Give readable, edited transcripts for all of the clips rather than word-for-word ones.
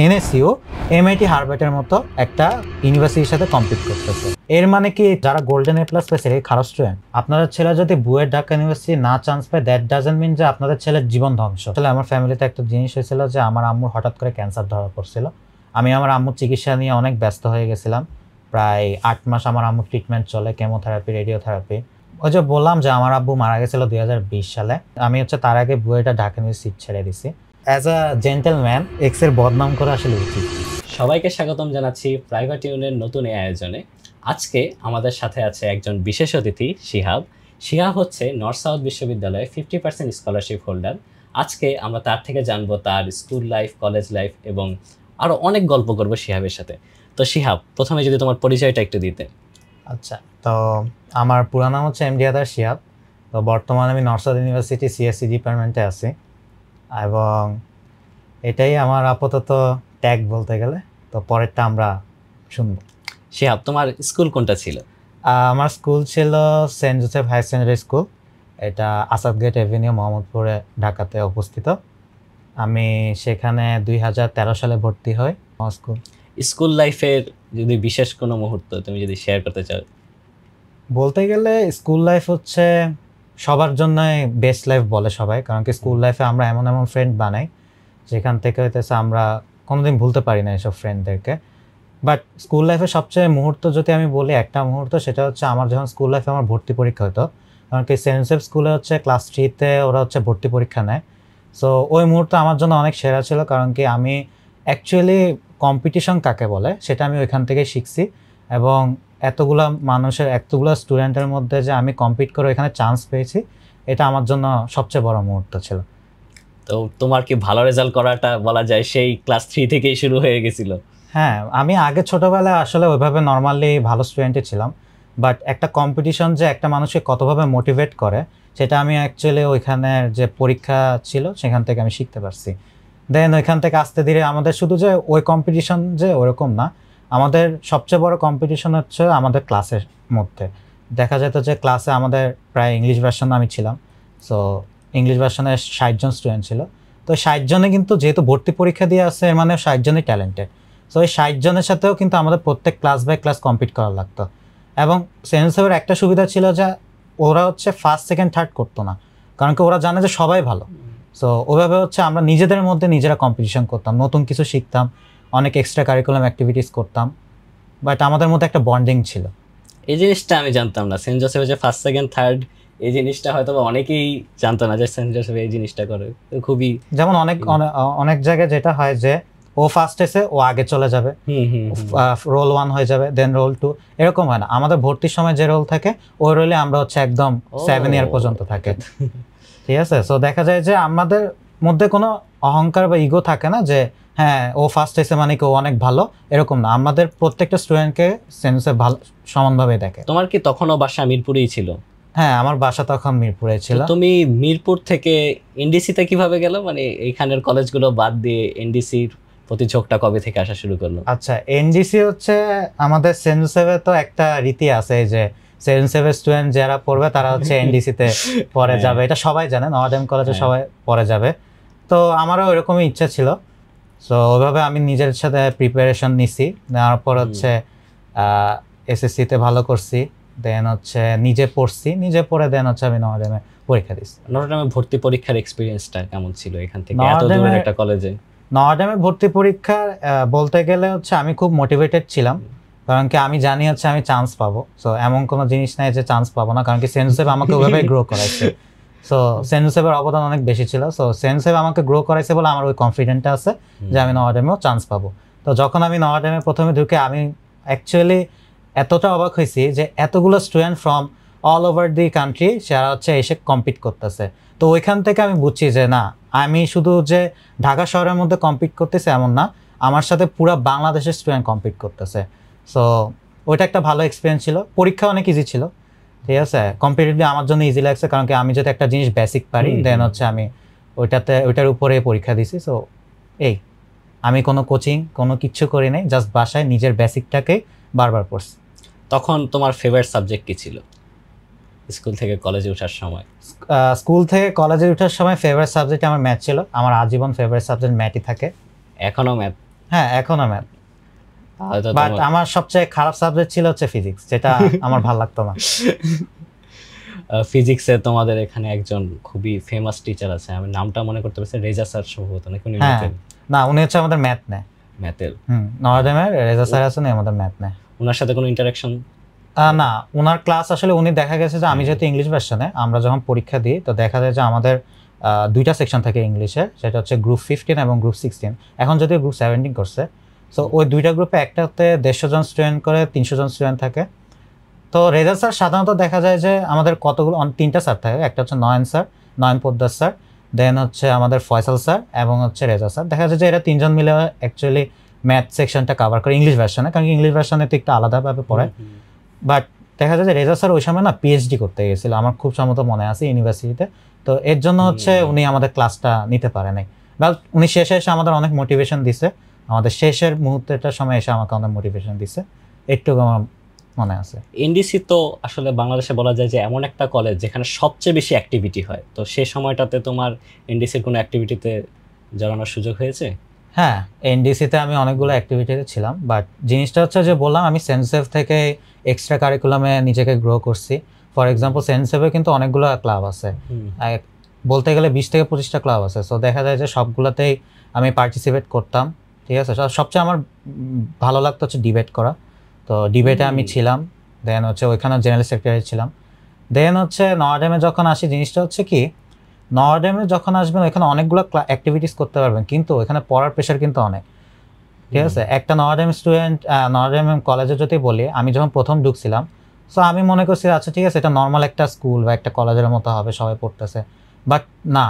NSU MIT হার্ভার্ডের মতো একটা ইউনিভার্সিটির সাথে কম্পিট করতেছে। এর মানে কি যারা গোল্ডেন এ প্লাস পেয়েছে এই খারাপ স্টুডেন্ট, আপনাদের ছেলে যদি বুয়েট ঢাকা ইউনিভার্সিটি না চান্স পায় দ্যাট ডাজন্ট মিন যে আপনাদের ছেলের জীবন ধ্বংস। আসলে আমার ফ্যামিলিতে একটা জিনিস হয়েছিল যে আমার আম্মুর হঠাৎ করে ক্যান্সার ধরা পড়ছিল। আমি আমার আম্মুর চিকিৎসা নিয়ে অনেক ব্যস্ত হয়ে গেছিলাম। প্রায় 8 মাস আমার আম্মুর ট্রিটমেন্ট চলে, কেমোথেরাপি, রেডিওথেরাপি। ওই যে বললাম যে আমার আব্বু মারা গেছিল 2020 সালে। আমি তার আগে বুয়েটা ঢাকা ইউনিভার্সিটি ছেড়ে দিছি। অ্যাজ আ জেন্টেলম্যান এক্সের বদনাম করা আসলে উচিত। সবাইকে স্বাগতম জানাচ্ছি প্রাইভেট ইউনিয়নের নতুন এই আয়োজনে। আজকে আমাদের সাথে আছে একজন বিশেষ অতিথি শিহাব। শিহাব হচ্ছে নর্থ সাউথ বিশ্ববিদ্যালয়ে 50% স্কলারশিপ হোল্ডার। আজকে আমরা তার থেকে জানবো তার স্কুল লাইফ, কলেজ লাইফ এবং আরও অনেক গল্প করবো শিহাবের সাথে। তো শিহাব, প্রথমে যদি তোমার পরিচয়টা একটু দিতে। আচ্ছা, তো আমার পুরো নাম হচ্ছে এমডি আদার শিহাব। তো বর্তমানে আমি নর্থ সাউথ ইউনিভার্সিটি সিএসসি ডিপার্টমেন্টে আছি এবং এটাই আমার আপাতত ট্যাগ বলতে গেলে। তো পরেরটা আমরা শুনবো। শিহাব, তোমার স্কুল কোনটা ছিল? আমার স্কুল ছিল Saint Joseph high secondary school. এটা আসাদ গেট এভিনিউ, মোহাম্মদপুরে, ঢাকাতে অবস্থিত। আমি সেখানে 2013 সালে ভর্তি হই। স্কুল লাইফের যদি বিশেষ কোনো মুহূর্ত তুমি যদি শেয়ার করতে চাও? বলতে গেলে স্কুল লাইফ হচ্ছে সবার জন্যই বেস্ট লাইফ বলে সবাই, কারণ কি স্কুল লাইফে আমরা এমন এমন ফ্রেন্ড বানাই যেখান থেকে হইতেছে আমরা কোনোদিন ভুলতে পারি না এইসব ফ্রেন্ডদেরকে। বাট স্কুল লাইফে সবচেয়ে মুহূর্ত যদি আমি বলি একটা মুহূর্ত, সেটা হচ্ছে আমার যখন স্কুল লাইফে আমার ভর্তি পরীক্ষা হতো। কারণ কি সেন্ট জোসেফ স্কুলে হচ্ছে ক্লাস 3-তে ওরা হচ্ছে ভর্তি পরীক্ষা নেয়। সো ওই মুহূর্ত আমার জন্য অনেক সেরা ছিল, কারণ কি আমি অ্যাকচুয়ালি কম্পিটিশন কাকে বলে সেটা আমি ওইখান থেকে শিখছি। এবং এতগুলা মানুষের, এতগুলো স্টুডেন্টের মধ্যে যে আমি কম্পিট করে এখানে চান্স পেয়েছি, এটা আমার জন্য সবচেয়ে বড় মুহূর্ত ছিল। তো তোমার কি ভালো রেজাল্ট করাটা বলা যায় সেই ক্লাস 3 থেকেই শুরু হয়ে গেছিল? হ্যাঁ, আমি আগে ছোটোবেলায় আসলে ওইভাবে নর্মালি ভালো স্টুডেন্টই ছিলাম, বাট একটা কম্পিটিশন যে একটা মানুষকে কতভাবে মোটিভেট করে সেটা আমি অ্যাকচুয়ালি ওইখানের যে পরীক্ষা ছিল সেখান থেকে আমি শিখতে পারছি। দেন ওইখান থেকে আস্তে ধীরে আমাদের শুধু যে ওই কম্পিটিশন যে ওরকম না, আমাদের সবচেয়ে বড় কম্পিটিশন হচ্ছে আমাদের ক্লাসের মধ্যে। দেখা যেত যে ক্লাসে আমাদের প্রায় ইংলিশ ভার্সন আমি ছিলাম। সো ইংলিশ ভার্সনে 60 জন স্টুডেন্ট ছিল। তো 60 জনে কিন্তু যেহেতু ভর্তি পরীক্ষা দিয়ে আসছে, এর মানে 60 জনই ট্যালেন্টেড। সো এই 60 জনের সাথেও কিন্তু আমাদের প্রত্যেক ক্লাস বাই ক্লাস কম্পিট করা লাগতো। এবং সেন্ট জোসেফের একটা সুবিধা ছিল যে ওরা হচ্ছে ফার্স্ট, সেকেন্ড, থার্ড করতো না, কারণ কি ওরা জানে যে সবাই ভালো। সো ওইভাবে হচ্ছে আমরা নিজেদের মধ্যে নিজেরা কম্পিটিশন করতাম, নতুন কিছু শিখতাম, অনেক এক্সট্রা কারিকুলাম অ্যাক্টিভিটিস করতাম, বাট আমাদের মধ্যে একটা বন্ডিং ছিল। এই জিনিসটা আমি জানতাম না, সেন্ট জোসেফে যে ফার্স্ট, সেকেন্ড, থার্ড এই জিনিসটা হয়তো অনেকেই জানতো না যে সেন্ট জোসেফে এই জিনিসটা করে। খুবই যেমন অনেক জায়গায় যেটা হয় যে ও ফার্স্ট এসে ও আগে চলে যাবে, রোল 1 হয়ে যাবে, দেন রোল 2, এরকম হয় না। আমাদের ভর্তির সময় যে রোল থাকে ওই রোলে আমরা হচ্ছে একদম 7 ইয়ার পর্যন্ত থাকে। ঠিক আছে, সো দেখা যায় যে আমাদের মধ্যে কোনো অহংকার বা ইগো থাকে না যে হ্যাঁ ও ফার্স্ট এসে মানে কি ও অনেক ভালো, এরকম না। আমাদের প্রত্যেকটা স্টুডেন্টকে সেন্ট জোসেফ ভালো সমানভাবে দেখে। তোমার কি তখনও বাসা মিরপুরেই ছিল? হ্যাঁ, আমার বাসা তখন মিরপুরে ছিল। তুমি মিরপুর থেকে এনডিসিতে কিভাবে গেল? মানে এইখানের কলেজগুলো বাদ দিয়ে এনডিসির প্রতি ঝোঁকটা কবে থেকে আসা শুরু করলো? আচ্ছা, এনডিসি হচ্ছে আমাদের সেন্ট জোসেফে তো একটা রীতি আছে যে সেন্ট জোসেফের স্টুডেন্ট যারা পড়বে তারা হচ্ছে এনডিসিতে পরে যাবে, এটা সবাই জানেন, নর্থ কলেজে সবাই পরে যাবে। তো আমারও ওইরকমই ইচ্ছা ছিল। সো ওইভাবে আমি নিজের সাথে প্রিপারেশন নিছি, নেওয়ার পর হচ্ছে এসএসসিতে ভালো করছি, দেন হচ্ছে নিজে পড়ছি, নিজে পড়ে দেন হচ্ছে আমি নর্থডেমে পরীক্ষা দিচ্ছি। নর্থডেমে ভর্তি পরীক্ষার এক্সপিরিয়েন্সটা কেমন ছিল এখান থেকে এত দূরের একটা কলেজে? নর্থডেমে ভর্তি পরীক্ষা বলতে গেলে হচ্ছে আমি খুব মোটিভেটেড ছিলাম, কারণ কি আমি জানি হচ্ছে আমি চান্স পাবো। সো এমন কোনো জিনিস নাই যে চান্স পাবো না, কারণ কি সেন্ট জোসেফ আমাকে ওইভাবেই গ্রো করাইছে। সো সেন্ট জোসেফের অবদান অনেক বেশি ছিল। সো সেন্ট জোসেফ আমাকে গ্রো করাইছে বলে আমার ওই কনফিডেন্টটা আছে যে আমি নর্থডেমেও চান্স পাবো। তো যখন আমি নর্থডেমে প্রথমে ঢুকে আমি অ্যাকচুয়ালি এতটা অবাক হয়েছি যে এতগুলো student from all over the country যারা হচ্ছে এসে কম্পিট করতেছে। তো ওইখান থেকে আমি বুঝছি যে না, আমি শুধু যে ঢাকা শহরের মধ্যে কম্পিট করতেছে এমন না, আমার সাথে পুরো বাংলাদেশের স্টুডেন্ট কম্পিট করতেছে। সো ওইটা একটা ভালো এক্সপিরিয়েন্স ছিল। পরীক্ষা অনেক ইজি ছিল, ঠিক আছে, কম্পিটিভলি আমার জন্য ইজি লাগছে, কারণ কি আমি যদি একটা জিনিস বেসিক পারি দেন হচ্ছে আমি ওইটার উপরে পরীক্ষা দিছি। সো এই আমি কোনো কোচিং কোনো কিচ্ছু করি নাই, জাস্ট বাসায় নিজের বেসিকটাকেই বারবার পড়ছি। তখন তোমার ফেভারিট সাবজেক্ট কি ছিল স্কুল থেকে কলেজে ওঠার সময়? স্কুল থেকে কলেজে ওঠার সময় ফেভারিট সাবজেক্ট আমার ম্যাথ ছিল। আমার আজীবন ফেভারিট সাবজেক্ট ম্যাথই থাকে। এখনো ম্যাথ? হ্যাঁ এখনো ম্যাথ, হয়তো বাট আমার সবচেয়ে খারাপ সাবজেক্ট ছিল হচ্ছে ফিজিক্স, যেটা আমার ভালো লাগতো না। ফিজিক্সে তোমাদের এখানে একজন খুবই ফেমাস টিচার আছে, আমি নামটা মনে করতে পারছি, রেজা স্যার সম্ভবত, নাকি উনি হ্যাঁ ম্যাথের? না, উনি হচ্ছে আমাদের ম্যাথ নেয়। ম্যাথের নরডেমের রেজা স্যার আছেন, আমাদের ম্যাথ নেয়। ওনার সাথে কোনো ইন্টারাকশন? না, ওনার ক্লাস আসলে উনি দেখা গেছে যে আমি যেহেতু ইংলিশ ভার্সনে, আমরা যখন পরীক্ষা দিই তো দেখা যায় যে আমাদের দুইটা সেকশন থাকে ইংলিশে, সেটা হচ্ছে গ্রুপ 15 এবং গ্রুপ 16। এখন যদিও গ্রুপ 17 করছে। সো ওই দুইটা গ্রুপে একটাতে 150 জন স্টুডেন্ট করে, 300 জন স্টুডেন্ট থাকে। তো রেজা স্যার সাধারণত দেখা যায় যে আমাদের কতগুলো তিনটা স্যার থাকে, একটা হচ্ছে নয়ন স্যার, নয়ন পোদ্দার স্যার, দেন হচ্ছে আমাদের ফয়সাল স্যার এবং হচ্ছে রেজা স্যার। দেখা যায় যে এরা তিনজন মিলে অ্যাকচুয়ালি ম্যাথ সেকশনটা কভার করে ইংলিশ ভার্সনে, কারণ ইংলিশ ভার্সনে তো একটু আলাদাভাবে পড়ায়। বাট দেখা যায় যে রেজা স্যার ওই সময় না পিএইচডি করতে গেছিল, আমার খুব সম্ভবত মনে আছে, ইউনিভার্সিটিতে। তো এর জন্য হচ্ছে উনি আমাদের ক্লাসটা নিতে পারে নাই। বা উনি শেষে এসে আমাদের অনেক মোটিভেশন দিছে, আমাদের শেষের মুহূর্তেটার সময় এসে আমাকে অনেক মোটিভেশন দিছে, একটু আমার মনে আছে। এনডিসি তো আসলে বাংলাদেশে বলা যায় যে এমন একটা কলেজ যেখানে সবচেয়ে বেশি অ্যাক্টিভিটি হয়, তো সেই সময়টাতে তোমার এনডিসির কোনো অ্যাক্টিভিটিতে জড়ানোর সুযোগ হয়েছে? হ্যাঁ, এনডিসিতে আমি অনেকগুলো অ্যাক্টিভিটিতে ছিলাম, বাট জিনিসটা হচ্ছে যে বললাম আমি সেন্সেভ থেকে এক্সট্রা কারিকুলামে নিজেকে গ্রো করছি। ফর এক্সাম্পল সেন্সেভে কিন্তু অনেকগুলো ক্লাব আছে, বলতে গেলে 20 থেকে 25টা ক্লাব আছে। সো দেখা যায় যে সবগুলোতেই আমি পার্টিসিপেট করতাম, ঠিক আছে। সবচেয়ে আমার ভালো লাগতো হচ্ছে ডিবেট করা, তো ডিবেটে আমি ছিলাম। দেন হচ্ছে ওইখানে জেনারেল সেক্রেটারি ছিলাম। দেন হচ্ছে নয়াডেমে যখন আসি, জিনিসটা হচ্ছে কি, নয়াডেমে যখন আসবেন ওইখানে অনেকগুলো অ্যাক্টিভিটিস করতে পারবেন, কিন্তু ওইখানে পড়ার প্রেশার কিন্তু অনেক, ঠিক আছে। একটা নয়াডেম স্টুডেন্ট, নয়াডেম কলেজে যদি বলি, আমি যখন প্রথম ঢুকছিলাম, সো আমি মনে করছি আচ্ছা ঠিক আছে, এটা নর্মাল একটা স্কুল বা একটা কলেজের মতো হবে, সবাই পড়তেছে। বাট না,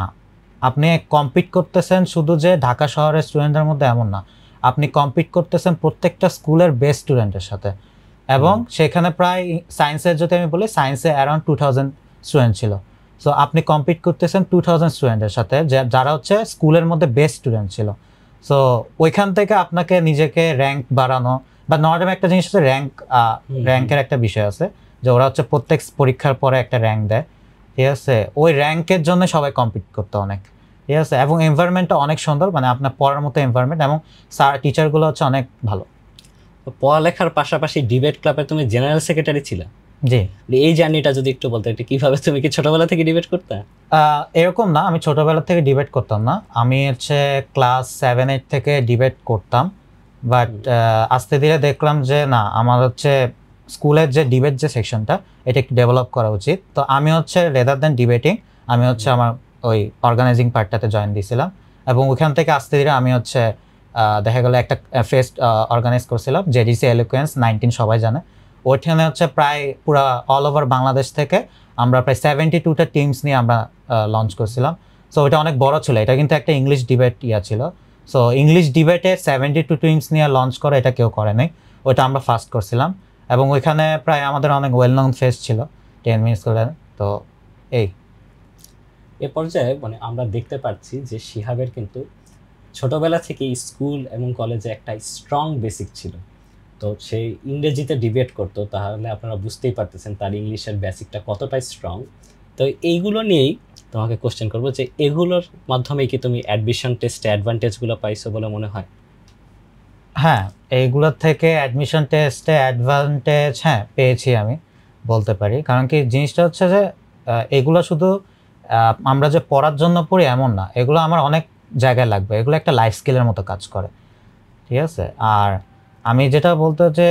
আপনি কম্পিট করতেছেন শুধু যে ঢাকা শহরের স্টুডেন্টদের মধ্যে এমন না, আপনি কম্পিট করতেছেন প্রত্যেকটা স্কুলের বেস্ট স্টুডেন্টের সাথে। এবং সেখানে প্রায় সায়েন্সের যদি আমি বলি, সায়েন্সে অ্যারাউন্ড 2000 স্টুডেন্ট ছিল। সো আপনি কম্পিট করতেছেন 2000 স্টুডেন্টের সাথে, যারা হচ্ছে স্কুলের মধ্যে বেস্ট স্টুডেন্ট ছিল। সো ওইখান থেকে আপনাকে নিজেকে র্যাঙ্ক বাড়ানো, বা নর্ডেম একটা জিনিস হচ্ছে র্যাঙ্কের একটা বিষয় আছে, যে ওরা হচ্ছে প্রত্যেক পরীক্ষার পরে একটা র্যাঙ্ক দেয়, ঠিক আছে। ওই র্যাঙ্কের জন্য সবাই কম্পিট করতে অনেক, ঠিক আছে। এবং এনভায়রনমেন্টটা অনেক সুন্দর, মানে আপনার পড়ার মতো এনভায়রনমেন্ট, এবং স্যার টিচারগুলো হচ্ছে অনেক ভালো। পড়ালেখার পাশাপাশি ডিবেট ক্লাবে তুমি জেনারেল সেক্রেটারি ছিলে? জি। এই জার্নিটা যদি একটু বলতে, একটু কিভাবে, তুমি কি ছোটবেলা থেকে ডিবেট করতে? এরকম না, আমি ছোটবেলা থেকে ডিবেট করতাম না, আমি হচ্ছে ক্লাস 7-8 থেকে ডিবেট করতাম। বাট আস্তে ধীরে দেখলাম যে না, আমার হচ্ছে স্কুলের যে ডিবেট যে সেকশনটা, এটা একটু ডেভেলপ করা উচিত। তো আমি হচ্ছে রেদার দেন ডিবেটিং, আমি হচ্ছে আমার ওই অর্গানাইজিং পার্টটাতে জয়েন দিয়েছিলাম। এবং ওইখান থেকে আস্তে ধীরে আমি হচ্ছে দেখা গেলো একটা ফেস্ট অর্গানাইজ করছিলাম, জেডিসি এলোকুয়েন্স 19, সবাই জানে। ওইখানে হচ্ছে প্রায় পুরো অল ওভার বাংলাদেশ থেকে আমরা প্রায় 72টা টিমস নিয়ে আমরা লঞ্চ করছিলাম। সো ওইটা অনেক বড় ছিল, এটা কিন্তু একটা ইংলিশ ডিবেট ছিল। সো ইংলিশ ডিবেটে 72 টিমস নিয়ে লঞ্চ করে, এটা কেউ করে নাই, ওইটা আমরা ফার্স্ট করছিলাম। এবং ওইখানে প্রায় আমাদের অনেক ওয়েল নন ফেস ছিল, 10 মিনিটস করে। তো এই এ পর্যায়ে মানে আমরা দেখতে পাচ্ছি যে শিহাবের কিন্তু ছোটবেলা থেকেই স্কুল এবং কলেজে একটা স্ট্রং বেসিক ছিল। তো সেই ইংরেজিতে ডিবেট করতো, তাহলে আপনারা বুঝতেই পারতেছেন তার ইংলিশের বেসিকটা কতটা স্ট্রং। তো এইগুলো নিয়েই তোমাকে কোশ্চেন করবো যে এগুলোর মাধ্যমে কি তুমি অ্যাডমিশন টেস্টে অ্যাডভান্টেজগুলো পাইছো বলে মনে হয়? হ্যাঁ, এইগুলোর থেকে অ্যাডমিশন টেস্টে অ্যাডভান্টেজ হ্যাঁ পেয়েছি আমি বলতে পারি। কারণ কি জিনিসটা হচ্ছে যে এগুলো শুধু আমরা যে পড়ার জন্য পড়ি এমন না, এগুলো আমার অনেক জায়গায় লাগবে, এগুলো একটা লাইফ স্কিলের মতো কাজ করে, ঠিক আছে। আর আমি যেটা বলতে যে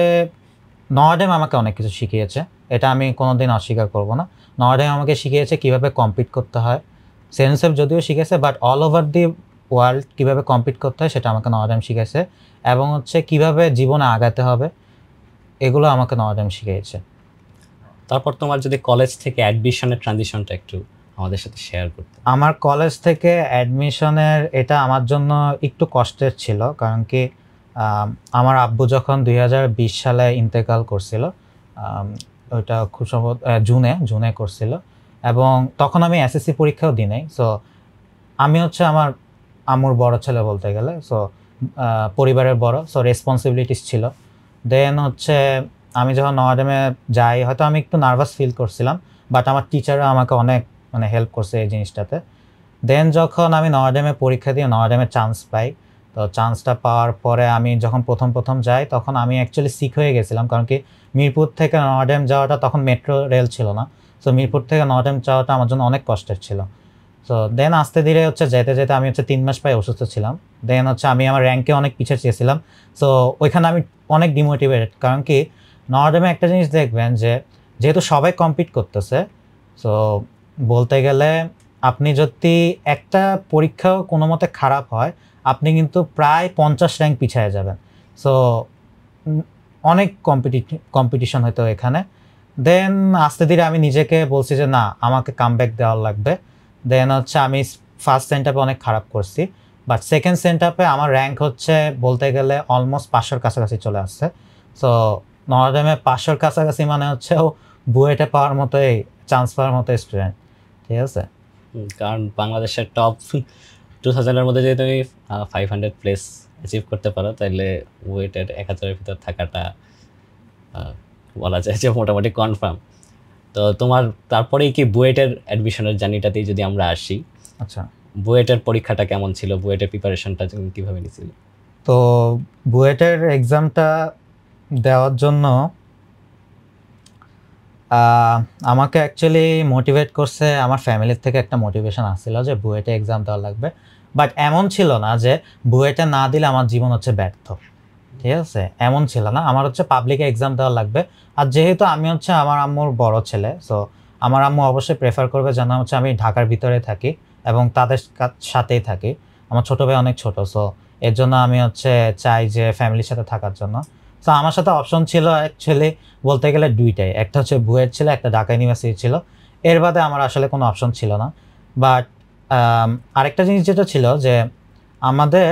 নয়াডেম আমাকে অনেক কিছু শিখিয়েছে, এটা আমি কোনোদিন অস্বীকার করব না। নয়াডেম আমাকে শিখিয়েছে কীভাবে কম্পিট করতে হয়, সেন্সেভ যদিও শিখেছে, but all over the world কীভাবে কম্পিট করতে হয় সেটা আমাকে নয়াডেম শিখেছে। এবং হচ্ছে কীভাবে জীবনে আগাতে হবে, এগুলো আমাকে নয়াডেম শিখিয়েছে। তারপর তোমার যদি কলেজ থেকে অ্যাডমিশনের ট্রানজিশনটা একটু আমাদের সাথে শেয়ার করতে। আমার কলেজ থেকে অ্যাডমিশনের এটা আমার জন্য একটু কষ্টের ছিল, কারণ কি আমার আব্বু যখন 2020 সালে ইন্তেকাল করছিল, ওইটা খুব সম্ভবত জুনে করছিল, এবং তখন আমি এসএসসি পরীক্ষাও দিই নাই। সো আমি হচ্ছে আমার আম্মুর বড় ছেলে বলতে গেলে, সো পরিবারের বড়, সো রেসপন্সিবিলিটিস ছিল। দেন হচ্ছে আমি যখন নয়াডেমে যাই, হয়তো আমি একটু নার্ভাস ফিল করছিলাম, বাট আমার টিচাররা আমাকে অনেক মানে হেল্প করছে এই জিনিসটাতে। দেন যখন আমি নয়াডেমে পরীক্ষা দিয়ে নয়াডেমে চান্স পাই, তো চান্সটা পাওয়ার পরে আমি যখন প্রথম যাই তখন আমি অ্যাকচুয়ালি সিক হয়ে গেছিলাম, কারণ কি মিরপুর থেকে নর্ডেম যাওয়াটা তখন মেট্রো রেল ছিল না। সো মিরপুর থেকে নর্ডেম যাওয়াটা আমার জন্য অনেক কষ্টের ছিল। সো দেন আস্তে ধীরে যেতে যেতে আমি 3 মাস প্রায় অসুস্থ ছিলাম। দেন আমি আমার র্যাঙ্কে অনেক পিছিয়ে চেয়েছিলাম। সো ওইখানে আমি অনেক ডিমোটিভেটেড, কারণ কি নর্ডেমে একটা জিনিস দেখবেন যেহেতু সবাই কম্পিট করতেছে, সো বলতে গেলে আপনি যদি একটা পরীক্ষাও কোনো মতে খারাপ হয় আপনি কিন্তু প্রায় 50 র্যাঙ্ক পিছিয়ে যাবেন। সো অনেক কম্পিটিশন হতো এখানে। দেন আস্তে ধীরে আমি নিজেকে বলছি যে না, আমাকে কামব্যাক দেওয়ার লাগবে। দেন আমি ফার্স্ট সেন্টআপে অনেক খারাপ করছি, বাট সেকেন্ড সেন্টআপে আমার র্যাঙ্ক বলতে গেলে অলমোস্ট 500-র কাছাকাছি চলে আসছে। সো নর্ডেমে 500-র কাছাকাছি মানে ও বুয়েটে পাওয়ার মতোই, চান্স পাওয়ার মতো স্টুডেন্ট, ঠিক আছে। কারণ বাংলাদেশের টপ 2000-এর মধ্যে যদি তুমি 500 প্লেস অ্যাচিভ করতে পারো তাহলে বুয়েটের 1000-এর ভিতর থাকাটা বলা যায় যে মোটামুটি কনফার্ম। তো তোমার তারপরেই কি বুয়েটের অ্যাডমিশনের জার্নিটাতেই যদি আমরা আসি, আচ্ছা বুয়েটের পরীক্ষাটা কেমন ছিল, বুয়েটের প্রিপারেশনটা কিভাবে নিয়েছিল? তো বুয়েটের এক্সামটা দেওয়ার জন্য আমাকে অ্যাকচুয়ালি মোটিভেট করছে আমার ফ্যামিলির থেকে একটা মোটিভেশন আসছিল যে বুয়েটে এক্সাম দেওয়া লাগবে। বাট এমন ছিল না যে বুয়েটে না দিলে আমার জীবন ব্যর্থ, ঠিক আছে, এমন ছিল না। আমার পাবলিকে এক্সাম দেওয়া লাগবে। আর যেহেতু আমি আমার আম্মুর বড় ছেলে, সো আমার আম্মু অবশ্যই প্রেফার করবে যেন আমি ঢাকার ভিতরে থাকি এবং তাদের সাথেই থাকি। আমার ছোটো ভাই অনেক ছোট, সো এর জন্য আমি চাই যে ফ্যামিলির সাথে থাকার জন্য। সো আমার সাথে অপশন ছিল অ্যাকচুয়ালি বলতে গেলে দুইটাই, একটা বুয়েট ছিল, একটা ঢাকা ইউনিভার্সিটি ছিল। এর বাদে আমার আসলে কোনো অপশন ছিল না। বাট আরেকটা জিনিস যেটা ছিল যে আমাদের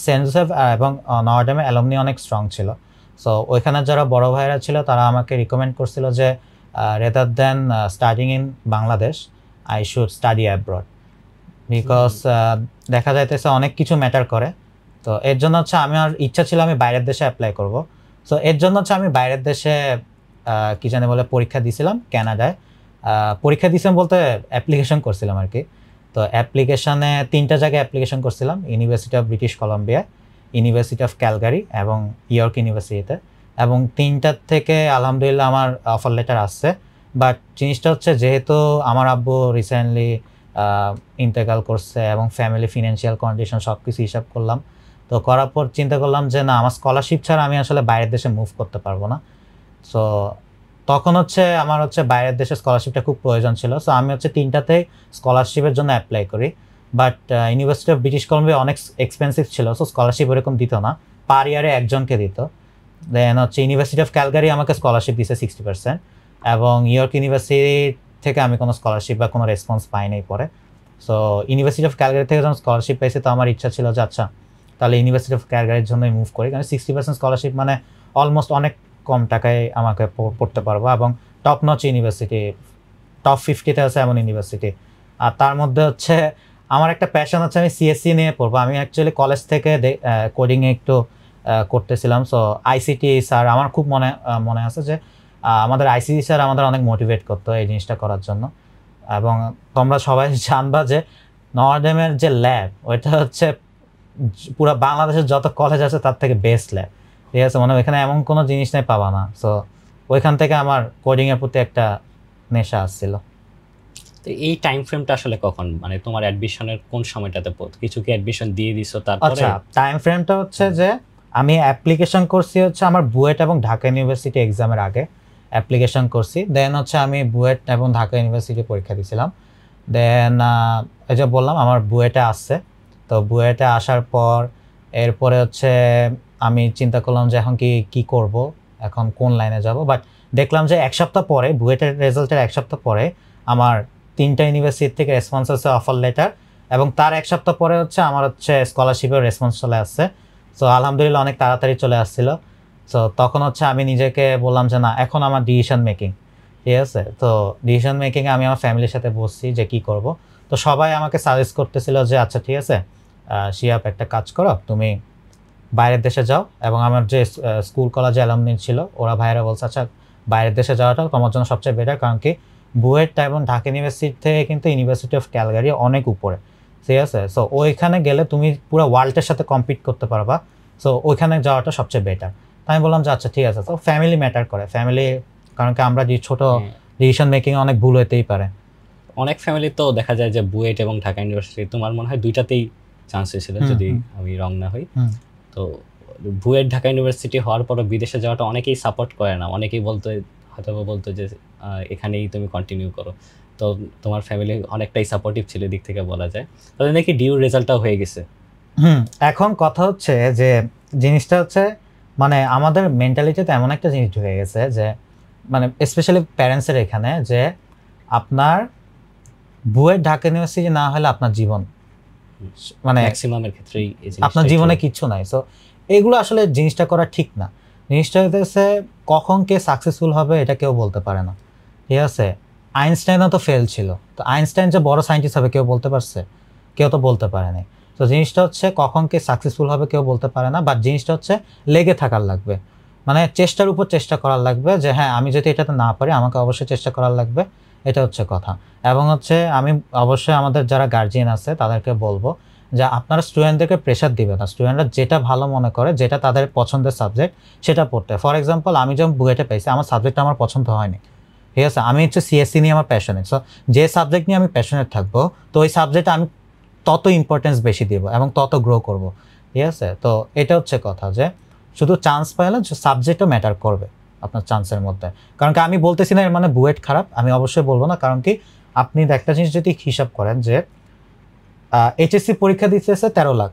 সেন্ট জোসেফ এবং নর্ডেমে অ্যালুমনি অনেক স্ট্রং ছিল। সো ওইখানে যারা বড় ভাইরা ছিল তারা আমাকে রিকমেন্ড করছিল যে rather than studying in Bangladesh I should study abroad, because দেখা যাইতেছে অনেক কিছু ম্যাটার করে। তো এর জন্য আমার ইচ্ছা ছিল আমি বাইরের দেশে অ্যাপ্লাই করব। সো এর জন্য আমি বাইরের দেশে কি জানি বলে পরীক্ষা দিয়েছিলাম ক্যানাডায়। পরীক্ষা দিয়েছিলাম বলতে অ্যাপ্লিকেশন করছিলাম আর কি। তো অ্যাপ্লিকেশনে 3টা জায়গায় অ্যাপ্লিকেশন করছিলাম, university of British Columbia, university of Calgary এবং ইয়র্ক ইউনিভার্সিটিতে। এবং 3টার থেকে আলহামদুলিল্লাহ আমার অফার লেটার আসছে। বাট জিনিসটা যেহেতু আমার আব্বু রিসেন্টলি ইন্তেকাল করছে এবং ফ্যামিলি ফিনান্সিয়াল কন্ডিশন সব কিছু হিসাব করলাম, তো করার পর চিন্তা করলাম যে না, আমার স্কলারশিপ ছাড়া আমি আসলে বাইরের দেশে মুভ করতে পারবো না। সো তখন আমার বাইরের দেশে স্কলারশিপটা খুব প্রয়োজন ছিল। সো আমি 3টাতেই স্কলারশিপের জন্য অ্যাপ্লাই করি। But university of British Columbia অনেক এক্সপেন্সিভ ছিল, সো স্কলারশিপ ওরকম দিত না, পার ইয়ারে একজনকে দিত। দেন ইউনিভার্সিটি অফ ক্যালগারি আমাকে স্কলারশিপ দিছে 60%, এবং ইয়র্ক ইউনিভার্সিটি থেকে আমি কোনো স্কলারশিপ বা কোনো রেসপন্স পাইনি পরে। সো ইউনিভার্সিটি অফ ক্যালগারি থেকে যখন স্কলারশিপ পাইছি তো আমার ইচ্ছা ছিল যে আচ্ছা তাহলে ইউনিভার্সিটি অফ ক্যালগারির জন্যই মুভ করি, কারণ 60% স্কলারশিপ মানে অলমোস্ট অনেক কম টাকায় আমাকে পড়তে পারবো, এবং টপ নচ ইউনিভার্সিটি, টপ 50-তে আছে এমন ইউনিভার্সিটি। আর তার মধ্যে আমার একটা প্যাশন আমি সিএসসি নিয়ে পড়বো। আমি অ্যাকচুয়ালি কলেজ থেকে কোডিংয়ে একটু করতেছিলাম। সো আইসিটি স্যার আমার খুব মনে আছে যে আমাদের আইসিটি স্যার আমাদের অনেক মোটিভেট করতো এই জিনিসটা করার জন্য। এবং তোমরা সবাই জানবা যে নর্ডেমের যে ল্যাব ওইটা পুরো বাংলাদেশের যত কলেজ আছে তার থেকে বেস্ট ল্যাব, ঠিক আছে, মানে ওইখানে এমন কোনো জিনিস নেই পাবা না। সো ওইখান থেকে আমার কোডিংয়ের প্রতি একটা নেশা আসছিল। তো এই টাইম ফ্রেমটা আসলে কখন, মানে তোমার অ্যাডমিশনের কোন সময়টাতে কিছু কি অ্যাডমিশন দিয়ে দিছো তারপরে? আচ্ছা, টাইম ফ্রেমটা যে আমি অ্যাপ্লিকেশন করছি আমার বুয়েট এবং ঢাকা ইউনিভার্সিটি এক্সামের আগে অ্যাপ্লিকেশন করছি। দেন আমি বুয়েট এবং ঢাকা ইউনিভার্সিটি পরীক্ষা দিয়েছিলাম। দেন এই যে বললাম আমার বুয়েটে আসছে। তো বুয়েটে আসার পর এরপরে আমি চিন্তা করলাম যে এখন কি করব, এখন কোন লাইনে যাব। বাট দেখলাম যে এক সপ্তাহ পরে, বুয়েটের রেজাল্টের এক সপ্তাহ পরে আমার 3টা ইউনিভার্সিটি থেকে রেসপন্স আছে, অফার লেটার, এবং তার এক সপ্তাহ পরে আমার স্কলারশিপের রেসপন্স চলে আসছে। সো আলহামদুলিল্লাহ অনেক তাড়াতাড়ি চলে আসছিল। সো তখন আমি নিজেকে বললাম যে না, এখন আমার ডিসিশন মেকিং, ঠিক আছে। তো ডিসিশন মেকিংয়ে আমি আমার ফ্যামিলির সাথে বসছি যে কি করব। তো সবাই আমাকে সাজেস্ট করতেছিল যে আচ্ছা ঠিক আছে শিহাব, একটা কাজ করো, তুমি বাইরের দেশে যাও। এবং আমার যে স্কুল কলেজে অ্যালামনি ছিল ওরা ভাইয়েরা বলছে আচ্ছা বাইরের দেশে যাওয়াটা তোমার জন্য সবচেয়ে বেটার, কারণ কি বুয়েট এবং ঢাকা ইউনিভার্সিটি থেকে কিন্তু ইউনিভার্সিটি অফ ক্যালগারি অনেক উপরে। ঠিক আছে। সো ওইখানে গেলে তুমি পুরো ওয়ার্ল্ডের সাথে কম্পিট করতে পারবা, সো ওইখানে যাওয়াটা সবচেয়ে বেটার। আমি বললাম যে আচ্ছা ঠিক আছে। তো ফ্যামিলি ম্যাটার করে, ফ্যামিলি, কারণ কি আমরা যে ছোট ডিসিশন মেকিং অনেক ভুল হতেই পারে। অনেক ফ্যামিলি তো দেখা যায় যে বুয়েট এবং ঢাকা ইউনিভার্সিটি, তোমার মনে হয় দুইটাতেই চান্স হয়েছিল যদি আমি রং না হই। তো বুয়েট ঢাকা ইউনিভার্সিটি হওয়ার পরও বিদেশে যাওয়াটা অনেকেই সাপোর্ট করে না, অনেকেই হয়তো বলতো যে এখানেই তুমি কন্টিনিউ করো। তো তোমার ফ্যামিলি অনেকটাই সাপোর্টিভ ছিল দিক থেকে বলা যায়, তাদের নাকি ডিউ রেজাল্টটাও হয়ে গেছে। এখন কথা হচ্ছে যে জিনিসটা হচ্ছে মানে আমাদের মেন্টালিটিতে এমন একটা জিনিস ঢুকে গেছে যে মানে স্পেশালি প্যারেন্টসের এখানে, যে আপনার বুয়েট ঢাকা ইউনিভার্সিটি না হলে আপনার জীবন মানে ম্যাক্সিমামের ক্ষেত্রেই আপনার জীবনে কিচ্ছু নাই। সো এগুলো আসলে জিনিসটা করা ঠিক না। জিনিসটা হচ্ছে কখন কে সাকসেসফুল হবে এটা কেউ বলতে পারে না, ঠিক আছে। আইনস্টাইনও তো ফেল ছিল, তো আইনস্টাইন যে বড় সায়েন্টিস্ট হবে কেউ বলতে পারছে? কেউ তো বলতে পারে নাই। তো জিনিসটা হচ্ছে কখন কে সাকসেসফুল হবে কেউ বলতে পারে না, বাট জিনিসটা হচ্ছে লেগে থাকার লাগবে, মানে চেষ্টার উপর চেষ্টা করার লাগবে, যে হ্যাঁ আমি যদি এটাতে না পারি আমাকে অবশ্যই চেষ্টা করার লাগবে, এটা হচ্ছে কথা। এবং হচ্ছে আমি অবশ্যই আমাদের যারা গার্জিয়ান আছে তাদেরকে বলবো যে আপনারা স্টুডেন্টদেরকে প্রেশার দিবে না, স্টুডেন্টরা যেটা ভালো মনে করে, যেটা তাদের পছন্দের সাবজেক্ট সেটা পড়তে। ফর এক্সাম্পল আমি যখন বুয়েটে পেয়েছি আমার সাবজেক্টটা আমার পছন্দ হয়নি, ঠিক আছে। আমি হচ্ছে সিএসসি নিয়ে আমার প্যাশনেট, সো যে সাবজেক্ট নিয়ে আমি প্যাশনেট থাকবো তো ওই সাবজেক্টে আমি তত ইম্পর্টেন্স বেশি দিব এবং তত গ্রো করব, ঠিক আছে। তো এটা হচ্ছে কথা, যে শুধু চান্স পাইলে সাবজেক্টও ম্যাটার করবে আপনার চান্সের মধ্যে। কারণ কি আমি বলতেছি না এর মানে বুয়েট খারাপ, আমি অবশ্যই বলবো না। কারণ কি আপনি একটা জিনিস যদি হিসাব করেন যে এইচএসসি পরীক্ষা দিতেছে 13 লাখ,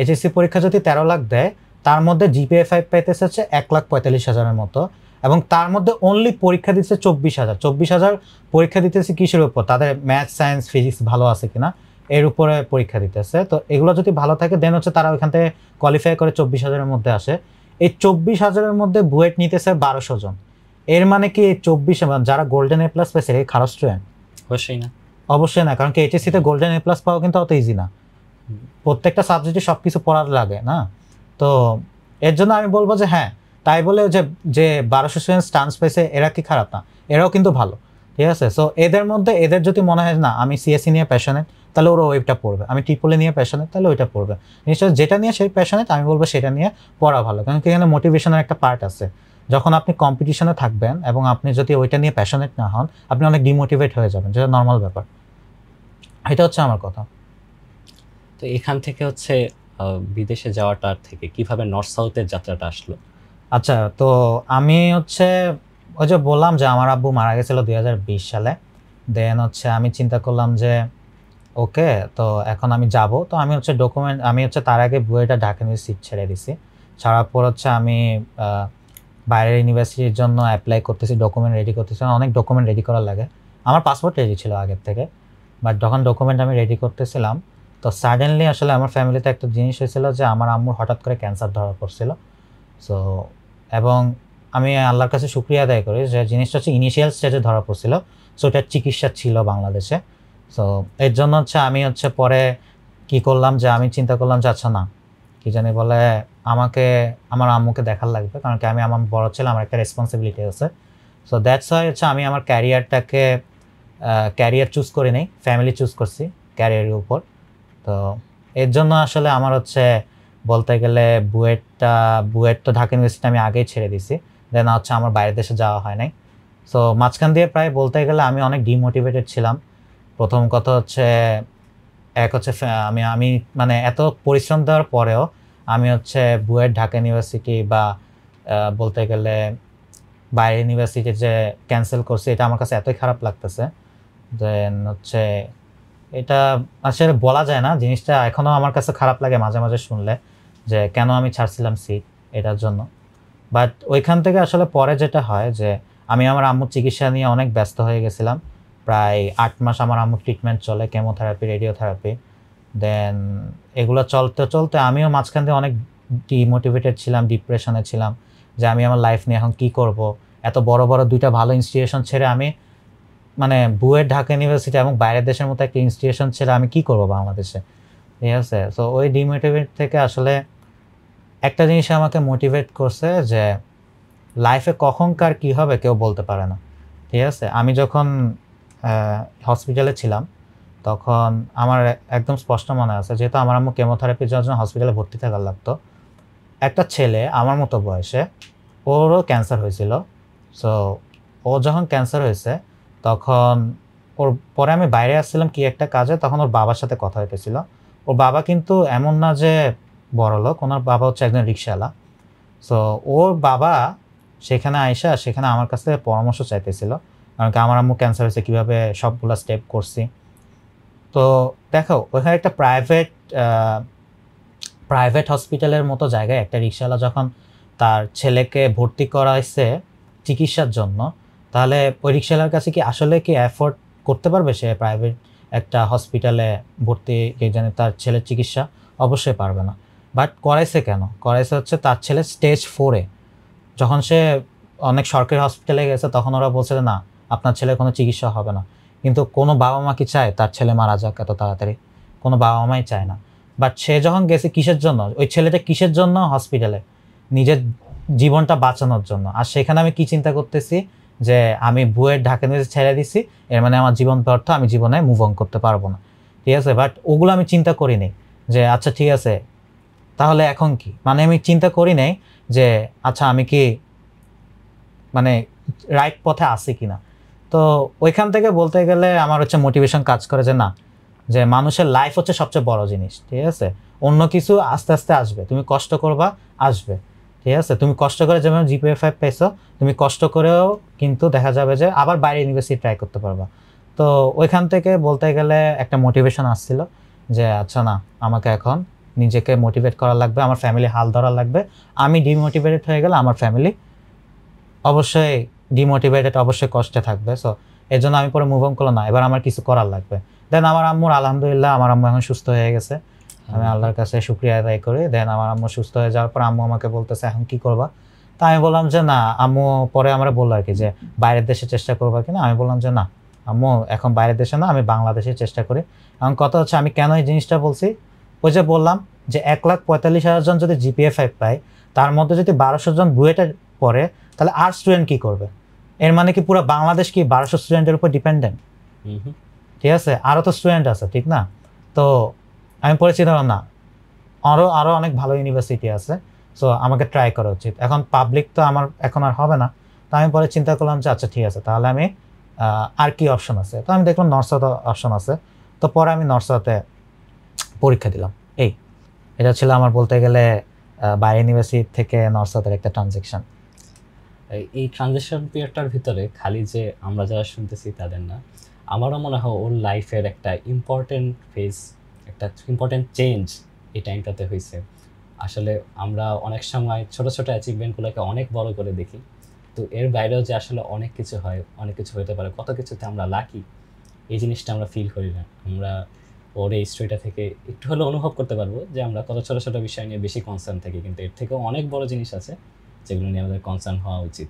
এইচএসসি পরীক্ষা যদি 13 লাখ দেয় তার মধ্যে জিপিএ 5 পাইতেছে হচ্ছে 1,45,000-এর মতো, এবং তার মধ্যে অনলি পরীক্ষা দিচ্ছে 24,000 পরীক্ষা দিতেছে কিসের উপর? তাদের ম্যাথ সায়েন্স ফিজিক্স ভালো আছে কিনা এর উপরে পরীক্ষা দিতেছে। তো এগুলো যদি ভালো থাকে দেন হচ্ছে তারা ওইখান থেকে কোয়ালিফাই করে 24,000-এর মধ্যে আসে। এই 24,000-এর মধ্যে বুয়েট নিতেছে 1200 জন। এর মানে কি 24 যারা গোল্ডেন এ প্লাস পেয়েছে এই খারাপ স্টুডেন্ট? অবশ্যই না, অবশ্যই না। কারণ কি এইচএসসিতে গোল্ডেন এ প্লাস পাওয়া কিন্তু অত ইজি না, প্রত্যেকটা সাবজেক্টে সব কিছু পড়ার লাগে না। তো এর জন্য আমি বলবো যে হ্যাঁ, তাই বলে যে যে 1200 স্টুডেন্টস চান্স পেয়েছে এরা কি খারাপ? না, এরাও কিন্তু ভালো, ঠিক আছে। সো এদের মধ্যে এদের যদি মনে হয় না আমি সিএসসি নিয়ে প্যাশনেট তাহলে ওরা ওইটা পড়বে, আমি ট্রিপলে নিয়ে প্যাশনেট তাহলে ওইটা পড়বে। নিশ্চয় যেটা নিয়ে সেই প্যাশনেট আমি বলবো সেটা নিয়ে পড়া ভালো, কারণ কি এখানে মোটিভেশনের একটা পার্ট আছে। যখন আপনি কম্পিটিশনে থাকবেন এবং আপনি যদি ওইটা নিয়ে প্যাশনেট না হন আপনি অনেক ডিমোটিভেট হয়ে যাবেন, যেটা নর্মাল ব্যাপার। এটা হচ্ছে আমার কথা। তো এখান থেকে হচ্ছে বিদেশে যাওয়াটার থেকে কিভাবে নর্থ সাউথের যাত্রাটা আসলো? আচ্ছা, তো আমি হচ্ছে ওই যে বললাম যে আমার আব্বু মারা গেছিল 2020 সালে। দেন হচ্ছে আমি চিন্তা করলাম যে ওকে, তো এখন আমি যাব। তো আমি হচ্ছে ডকুমেন্ট, আমি হচ্ছে তার আগে বুয়েটে ঢাকা ইউনিভার্সিটি ছেড়ে দিছি। ছাড়ার পর হচ্ছে আমি বাইরের ইউনিভার্সিটির জন্য অ্যাপ্লাই করতেছি, ডকুমেন্ট রেডি করতেছি। অনেক ডকুমেন্ট রেডি করার লাগে, আমার পাসপোর্ট রেডি ছিল আগের থেকে, বাট যখন ডকুমেন্ট আমি রেডি করতেছিলাম তো সাডেনলি আসলে আমার ফ্যামিলিতে একটা জিনিস হয়েছিল যে আমার আম্মুর হঠাৎ করে ক্যান্সার ধরা পড়ছিল। সো এবং আমি আল্লাহর কাছে শুকরিয়া আদায় করি যে জিনিসটা হচ্ছে ইনিশিয়াল স্টেজে ধরা পড়ছিল, সো এটার চিকিৎসা ছিল বাংলাদেশে। সো এর জন্য হচ্ছে আমি হচ্ছে পরে কি করলাম যে আমি চিন্তা করলাম যে আচ্ছা না, কি জানি বলে আমাকে আমার আম্মুকে দেখার লাগবে, কারণ কি আমি আমার বড় ছেলে, আমার একটা রেসপন্সিবিলিটি আছে। সো দ্যাটস ওয়াই হচ্ছে আমি আমার ক্যারিয়ার চুজ করে নেই, ফ্যামিলি চুজ করছি ক্যারিয়ারের উপর। তো এর জন্য আসলে আমার হচ্ছে বলতে গেলে বুয়েট তো ঢাকা ইউনিভার্সিটি আমি আগেই ছেড়ে দিছি, দেন হচ্ছে আমার বাইরের দেশে যাওয়া হয় নাই। সো মাঝখান দিয়ে প্রায় বলতে গেলে আমি অনেক ডিমোটিভেটেড ছিলাম। প্রথম কথা হচ্ছে এক হচ্ছে আমি আমি মানে এত পরিশ্রম দেওয়ার পরেও আমি হচ্ছে বুয়েট ঢাকা ইউনিভার্সিটি বা বলতে গেলে বাইরের ইউনিভার্সিটি যে ক্যান্সেল করছি এটা আমার কাছে এতই খারাপ লাগতেছে। দেন হচ্ছে এটা আসলে বলা যায় না, জিনিসটা এখনও আমার কাছে খারাপ লাগে মাঝে মাঝে শুনলে যে কেন আমি ছাড়ছিলাম সিট এটার জন্য। বাট ওইখান থেকে আসলে পরে যেটা হয় যে আমি আমার আম্মুর চিকিৎসা নিয়ে অনেক ব্যস্ত হয়ে গেছিলাম। প্রায় 8 মাস আমার আম্মুর ট্রিটমেন্ট চলে, কেমোথেরাপি, রেডিওথেরাপি। দেন এগুলো চলতে চলতে আমিও মাঝখান দিয়ে অনেক ডিমোটিভেটেড ছিলাম, ডিপ্রেশনে ছিলাম যে আমি আমার লাইফ নিয়ে এখন কী করব। এত বড় বড় দুইটা ভালো ইনস্টিটিউশন ছেড়ে আমি মানে বুয়েট ঢাকা ইউনিভার্সিটি এবং বাইরের দেশের মতো একটা ইনস্টিটিউশন ছেড়ে আমি কী করবো বাংলাদেশে, ঠিক আছে। সো ওই ডিমোটিভেট থেকে আসলে একটা জিনিস আমাকে মোটিভেট করছে যে লাইফে কখনকার কী হবে কেউ বলতে পারে না, ঠিক আছে। আমি যখন হসপিটালে ছিলাম তখন আমার একদম স্পষ্ট মনে আছে, যেহেতু আমার আম্মু কেমোথেরাপির জন্য হসপিটালে ভর্তি থাকার লাগতো, একটা ছেলে আমার মতো বয়সে, ওরও ক্যান্সার হয়েছিল। সো ও যখন ক্যান্সার হয়েছে তখন ওর পরে আমি বাইরে আসছিলাম কি একটা কাজে, তখন ওর বাবার সাথে কথা হইতেছিল। ওর বাবা কিন্তু এমন না যে বড়লোক, ওনার বাবা হচ্ছে একজন রিক্সাওয়ালা। সো ওর বাবা সেখানে আইসা সেখানে আমার কাছ থেকে পরামর্শ চাইতেছিল, কারণ কি আমার আম্মু ক্যান্সার হয়েছে, কীভাবে সবগুলো স্টেপ করছি। তো দেখো ওইখানে একটা প্রাইভেট হসপিটালের মতো জায়গায় একটা রিক্সাওয়ালা যখন তার ছেলেকে ভর্তি করাইছে চিকিৎসার জন্য, তাহলে ওই রিক্সাওয়ালার কাছে কি আসলে কি অ্যাফোর্ড করতে পারবে সে প্রাইভেট একটা হসপিটালে ভর্তি জানে তার ছেলের চিকিৎসা? অবশ্যই পারবে না। বাট করাইছে কেন? করাইছে হচ্ছে তার ছেলে স্টেজ 4-এ। যখন সে অনেক সরকারি হসপিটালে গেছে তখন ওরা বলছে না আপনার ছেলের কোনো চিকিৎসা হবে না। কিন্তু কোনো বাবা মা কি চায় তার ছেলে মারা যাক এত তাড়াতাড়ি? কোনো বাবা মাই চায় না। বাট সে যখন গেছে কিসের জন্য, ওই ছেলেটা কিসের জন্য হসপিটালে? নিজের জীবনটা বাঁচানোর জন্য। আর সেখানে আমি কি চিন্তা করতেছি যে আমি বুয়ের ঢাকা নিয়ে ছেড়ে দিছি, এর মানে আমার জীবন ব্যর্থ, আমি জীবনে মুভ অন করতে পারবো না। ঠিক আছে, বাট ওগুলো আমি চিন্তা করি নাই যে আচ্ছা ঠিক আছে তাহলে এখন কি, মানে আমি চিন্তা করি নাই যে আচ্ছা আমি কি মানে রাইট পথে আছি কিনা। তো ওইখান থেকে বলতে গেলে আমার হচ্ছে মোটিভেশন কাজ করে যে না, যে মানুষের লাইফ হচ্ছে সবচেয়ে বড় জিনিস। ঠিক আছে, অন্য কিছু আস্তে আস্তে আসবে, তুমি কষ্ট করবা আসবে। ঠিক আছে, তুমি কষ্ট করে যেমন জিপিএ 5 পেয়েছো, তুমি কষ্ট করেও কিন্তু দেখা যাবে যে আবার বাইরে ইউনিভার্সিটি ট্রাই করতে পারবা। তো ওইখান থেকে বলতে গেলে একটা মোটিভেশন আসছিল যে আচ্ছা না, আমাকে এখন নিজেকে মোটিভেট করা লাগবে, আমার ফ্যামিলি হাল ধরা লাগবে। আমি ডিমোটিভেটেড হয়ে গেলে আমার ফ্যামিলি অবশ্যই ডিমোটিভেটেড, অবশ্যই কষ্টে থাকবে। সো এর জন্য আমি পরে মুভ অন করলাম, না এবার আমার কিছু করার লাগবে। দেন আমার আম্মুর আলহামদুলিল্লাহ, আমার আম্মু এখন সুস্থ হয়ে গেছে, আমি আল্লাহর কাছে শুকরিয়া আদায় করি। দেন আমার আম্মু সুস্থ হয়ে যাওয়ার পর আম্মু আমাকে বলতেছে এখন কি করবা। তা আমি বললাম যে না, আম্মু পরে আমরা বললো আর কি যে বাইরের দেশে চেষ্টা করবা কিনা। আমি বললাম যে না আম্মু, এখন বাইরের দেশে না, আমি বাংলাদেশে চেষ্টা করি। এখন কথা হচ্ছে আমি কেন এই জিনিসটা বলছি, ওই যে বললাম যে 1,45,000 জন যদি জিপিএ 5 পায়, তার মধ্যে যদি 1200 জন বুয়েটে পড়ে, তাহলে আর স্টুডেন্ট কি করবে? এর মানে কি পুরো বাংলাদেশ কি 1200 স্টুডেন্টের উপর ডিপেন্ডেন্ট? ঠিক আছে, আরও তো স্টুডেন্ট আছে, ঠিক না? তো আমি পড়েছি ধরো না, আরও অনেক ভালো ইউনিভার্সিটি আছে। সো আমাকে ট্রাই করা উচিত। এখন পাবলিক তো আমার এখন আর হবে না। তো আমি পরে চিন্তা করলাম যে আচ্ছা ঠিক আছে, তাহলে আমি আর কি অপশন আছে। তো আমি দেখলাম নর্থ সাউথ অপশন আছে। তো পরে আমি নর্থ সাউথে পরীক্ষা দিলাম। এটা ছিল আমার বলতে গেলে বাইরে ইউনিভার্সিটি থেকে নর্থ সাউথের একটা ট্রানজেকশন। এই ট্রানজিশন পিরিয়ডটার ভিতরে খালি যে আমরা যারা শুনতেছি তাদের না, আমারও মনে হয় ওর লাইফের একটা ইম্পর্টেন্ট ফেজ, একটা ইম্পর্টেন্ট চেঞ্জ এই টাইমটাতে হয়েছে। আসলে আমরা অনেক সময় ছোট ছোট অ্যাচিভমেন্টগুলোকে অনেক বড় করে দেখি, তো এর বাইরেও যে আসলে অনেক কিছু হয়, অনেক কিছু হতে পারে, কত কিছুতে আমরা লাকি, এই জিনিসটা আমরা ফিল করি না। আমরা ওর এই স্টোরিটা থেকে একটু হলেও অনুভব করতে পারবো যে আমরা কত ছোট ছোট বিষয় নিয়ে বেশি কনসার্ন থাকি, কিন্তু এর থেকেও অনেক বড় জিনিস আছে যেগুলো নিয়ে আমাদের কনসার্ন হওয়া উচিত।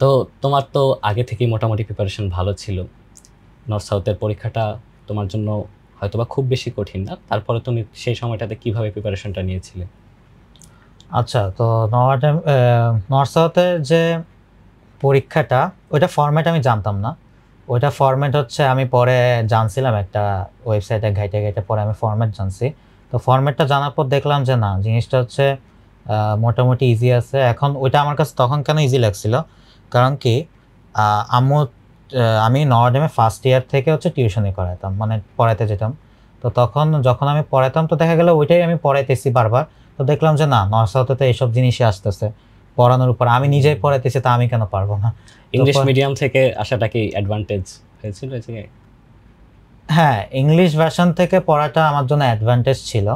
তো তোমার তো আগে থেকেই মোটামুটি প্রিপারেশন ভালো ছিল। নর্থ সাউথের পরীক্ষাটা তোমার জন্য হয়তোবা খুব বেশি কঠিন না, তারপরে তুমি সেই সময়টাতে কিভাবে প্রিপারেশনটা নিয়েছিলে? আচ্ছা, তো নর্থ সাউথের যে পরীক্ষাটা, ওইটা ফরম্যাট আমি জানতাম না। ওইটা ফরম্যাট হচ্ছে আমি পরে জানছিলাম একটা ওয়েবসাইটে ঘাইটে ঘাইটে, পরে আমি ফরম্যাট জানছি। তো ফরম্যাটটা জানার পর দেখলাম যে না, জিনিসটা হচ্ছে মোটামুটি ইজি আছে। এখন ওইটা আমার কাছে তখন কেন ইজি লাগছিল, কারণ কি আমি নর্ডেমে ফার্স্ট ইয়ার থেকে হচ্ছে টিউশনি করাতাম, মানে পড়াইতে যেতাম। তো তখন যখন আমি পড়াতাম তো দেখা গেল ওইটাই আমি পড়াইতেছি বারবার। তো দেখলাম যে না, নর্থ সাউথে তো এইসব জিনিসই আসতেছে পড়ানোর উপর, আমি নিজেই পড়াইতেছি, তা আমি কেন পারবো না? ইংলিশ মিডিয়াম থেকে আসাটা কি অ্যাডভান্টেজ হয়েছিল? হ্যাঁ, ইংলিশ ভার্সন থেকে পড়াটা আমার জন্য অ্যাডভান্টেজ ছিল,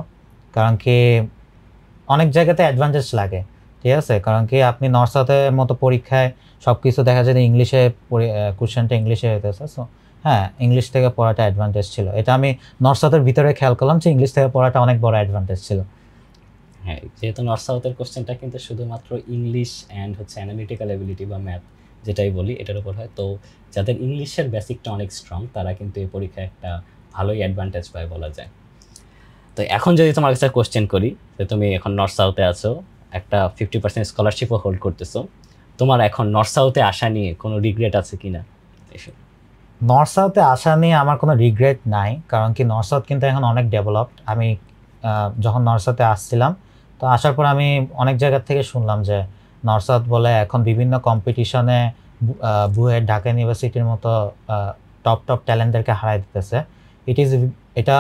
কারণ কি অনেক জায়গাতে অ্যাডভান্টেজ লাগে। ঠিক আছে, কারণ কি আপনি নর্থ সাউথের মতো পরীক্ষায় সব কিছু দেখা যায় ইংলিশে, কোশ্চেনটা ইংলিশে হইতেছে। সো হ্যাঁ, ইংলিশ থেকে পড়াটা অ্যাডভান্টেজ ছিল। এটা আমি নর্থ সাউথের ভিতরে খেয়াল করলাম যে ইংলিশ থেকে পড়াটা অনেক বড় অ্যাডভান্টেজ ছিল। হ্যাঁ, যেহেতু নর্থ সাউথের কোশ্চেনটা কিন্তু শুধুমাত্র ইংলিশ অ্যান্ড হচ্ছে অ্যানালিটিক্যাল এবিলিটি বা ম্যাথ যেটাই বলি এটার উপর হয়, তো যাদের ইংলিশের বেসিকটা অনেক স্ট্রং তারা কিন্তু এই পরীক্ষায় একটা ভালোই অ্যাডভান্টেজ পায় বলা যায়। তো এখন যদি তোমার কাছে কোশ্চেন করি যে তুমি এখন নর্থ সাউথে আছো, একটা 50% স্কলারশিপও হোল্ড করতেছো, তোমার এখন নর্থ সাউথে আসা নিয়ে কোনো রিগ্রেট আছে কিনা? নর্থ সাউথে আসা নিয়ে আমার কোনো রিগ্রেট নাই, কারণ কি নর্থ সাউথ কিন্তু এখন অনেক ডেভেলপড। আমি যখন নর্থ সাউথে আসছিলাম, তো আসার পর আমি অনেক জায়গা থেকে শুনলাম যে নর্থ সাউথ বলে এখন বিভিন্ন কম্পিটিশনে বুয়েট, ঢাকা ইউনিভার্সিটির মতো টপ টপ ট্যালেন্টদেরকে হারাই দিতেছে। এটা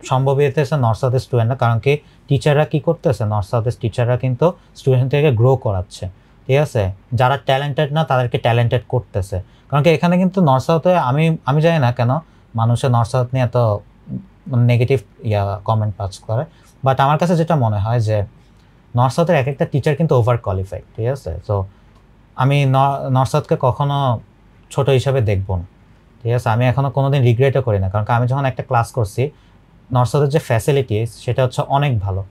সম্ভব হইতেছে নর্থ সাউথের স্টুডেন্টরা, কারণ কি টিচাররা কি করতেছে, নর্থ সাউথের টিচাররা কিন্তু স্টুডেন্টদেরকে গ্রো করাচ্ছে, ঠিক আছে? যারা ট্যালেন্টেড না তাদেরকে ট্যালেন্টেড করতেছে। কারণ কি এখানে কিন্তু নর্থ সাউথে আমি জানি না কেন মানুষের নর্থ সাউথ নিয়ে এত নেগেটিভ কমেন্ট পাস করে, বাট আমার কাছে যেটা মনে হয় যে নর্থ সাউথের এক একটা টিচার কিন্তু ওভার কোয়ালিফাইড, ঠিক আছে? সো আমি নর্থ সাউথকে কখনো ছোট হিসাবে দেখবো না, ঠিক আছে? আমি এখনো কোনোদিন রিগ্রেটও করি না, কারণ আমি যখন একটা ক্লাস করছি, নর্থ সাউথের যে ফ্যাসিলিটিস সেটা হচ্ছে অনেক ভালো,